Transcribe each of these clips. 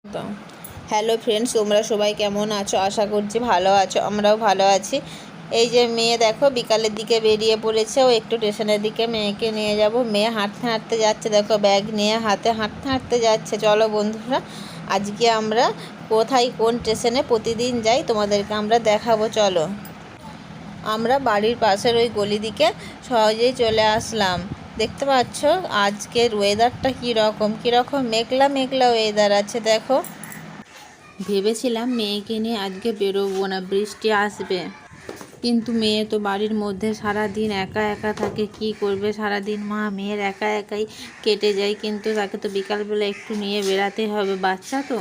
তো hello friends, তোমরা সবাই কেমন আছো? আশা করছি ভালো আছো, আমরাও ভালো আছি। এই যে মেয়ে দেখো বিকালের দিকে বেরিয়ে পড়েছে, ও একটু স্টেশনের দিকে মেয়েকে নিয়ে যাব। মেয়ে হাঁটতে হাঁটতে যাচ্ছে, দেখো ব্যাগ নিয়ে হাতে হাঁটতে হাঁটতে যাচ্ছে। চলো বন্ধুরা, আজকে আমরা কোথায় কোন স্টেশনে প্রতিদিন যাই তোমাদেরকে আমরা দেখাবো। চলো, আমরা বাড়ির পাশের ওই গলি দিকে সহজেই চলে আসলাম। দেখতে পাচ্ছ আজকের ওয়েদারটা কীরকম মেঘলা মেঘলা ওয়েদার আছে। দেখো, ভেবেছিলাম মেয়েকে নিয়ে আজকে বেরোবো না, বৃষ্টি আসবে, কিন্তু মেয়ে তো বাড়ির মধ্যে সারা দিন একা একা থাকে। কি করবে সারাদিন? মেয়ের একা একাই কেটে যায়, কিন্তু তাকে তো বিকালবেলা একটু নিয়ে বেরাতে হবে, বাচ্চা তো।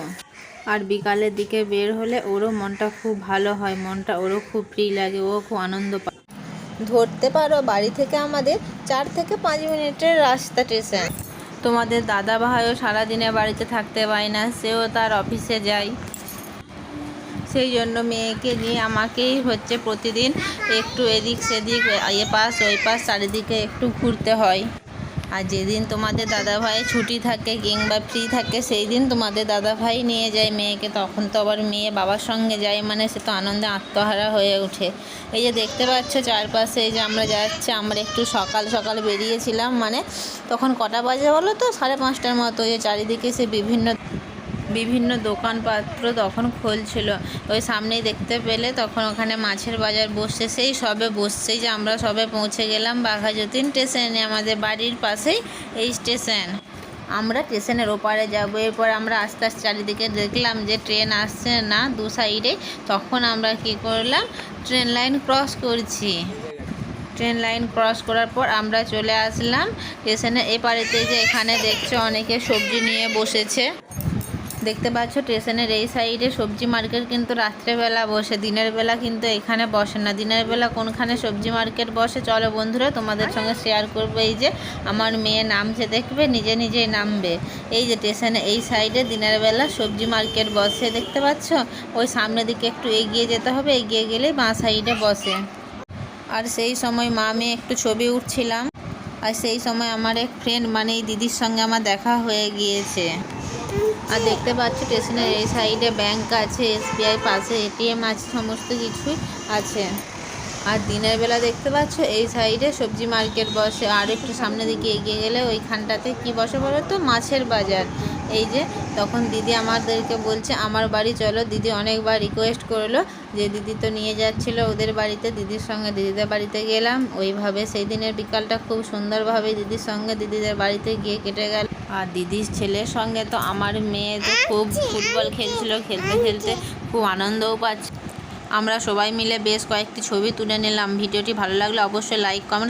আর বিকালের দিকে বের হলে ওরও মনটা খুব ভালো হয়, মনটা ওরও খুব ফ্রি লাগে, ও খুব আনন্দ পায়। ধরতে পারো বাড়ি থেকে আমাদের 4 থেকে 5 মিনিটের রাস্তা স্টেশন। তোমাদের দাদা ভাইও সারাদিনে বাড়িতে থাকতে পায় না, সেও তার অফিসে যায়। সেই জন্য মেয়েকে নিয়ে আমাকেই প্রতিদিন একটু এদিক সেদিক পাশ ওই পাশ চারিদিকে একটু ঘুরতে হয়। আর যেদিন তোমাদের দাদাভাই ছুটি থাকে কিংবা ফ্রি থাকে, সেই দিন তোমাদের দাদাভাই নিয়ে যায় মেয়েকে। তখন তো আবার মেয়ে বাবার সঙ্গে যায়, মানে সে তো আনন্দে আত্মহারা হয়ে ওঠে। এই যে দেখতে পাচ্ছ চারপাশে, এই যে আমরা যাচ্ছি, আমরা একটু সকাল সকাল বেরিয়েছিলাম, মানে তখন কটা বাজে বলো তো, 5:30টার মতো। যে চারিদিকে সে বিভিন্ন দোকানপত্র তখন খুলছিল, ওই সামনেই দেখতে পেলে। তখন ওখানে মাছের বাজার বসছে, সেই সবে বসছেই যে আমরা সবে পৌঁছে গেলাম বাঘাযতীন স্টেশনে। আমাদের বাড়ির পাশেই এই স্টেশন। আমরা স্টেশনের ওপারে যাব। এরপর আমরা আস্তে আস্তে চারিদিকে দেখলাম যে ট্রেন আসছে না দু সাইডে। তখন আমরা কি করলাম, ট্রেন লাইন ক্রস করছি। ট্রেন লাইন ক্রস করার পর আমরা চলে আসলাম স্টেশনের এপারেতে। যে এখানে দেখছো অনেকে সবজি নিয়ে বসেছে। দেখতে পাচ্ছ স্টেশনের এই সাইডে সবজি মার্কেট কিন্তু রাত্রেবেলা বসে, দিনের বেলা কিন্তু এখানে বসে না। দিনের বেলা কোনখানে সবজি মার্কেট বসে চলো বন্ধুরা তোমাদের সঙ্গে শেয়ার করবো। এই যে আমার মেয়ে নামছে, দেখবে নিজে নিজেই নামবে। এই যে স্টেশনে এই সাইডে দিনের বেলা সবজি মার্কেট বসে, দেখতে পাচ্ছ। ওই সামনের দিকে একটু এগিয়ে যেতে হবে, এগিয়ে গেলেই বাঁ সাইডে বসে। আর সেই সময় মেয়ে একটু ছবি উঠছিলাম। আর সেই সময় আমার এক ফ্রেন্ড, মানে এই দিদির সঙ্গে আমার দেখা হয়ে গিয়েছে। আর দেখতে পাচ্ছ স্টেশনের এই সাইডে ব্যাংক আছে, SBI পাশে ATM আছে, সমস্ত কিছুই আছে। আর দিনের বেলা দেখতে পাচ্ছ এই সাইডে সবজি মার্কেট বসে। আর একটু সামনের দিকে এগিয়ে গেলে ওইখানটাতে কি বসে বলো তো, মাছের বাজার। এই যে তখন দিদি আমাদেরকে বলছে আমার বাড়ি চলো। দিদি অনেকবার রিকোয়েস্ট করলো যে দিদি তো নিয়ে যাচ্ছিলো ওদের বাড়িতে, দিদির সঙ্গে দিদিদের বাড়িতে গেলাম। ওইভাবে সেই দিনের বিকালটা খুব সুন্দরভাবে দিদির সঙ্গে দিদিদের বাড়িতে গিয়ে কেটে গেল। আর দিদির ছেলের সঙ্গে তো আমার মেয়ে তো খুব ফুটবল খেলছিল, খেলতে খেলতে খুব আনন্দও পাচ্ছে। আমরা সবাই মিলে বেশ কয়েকটি ছবি তুলে নিলাম। ভিডিওটি ভালো লাগলে অবশ্যই লাইক কমেন্ট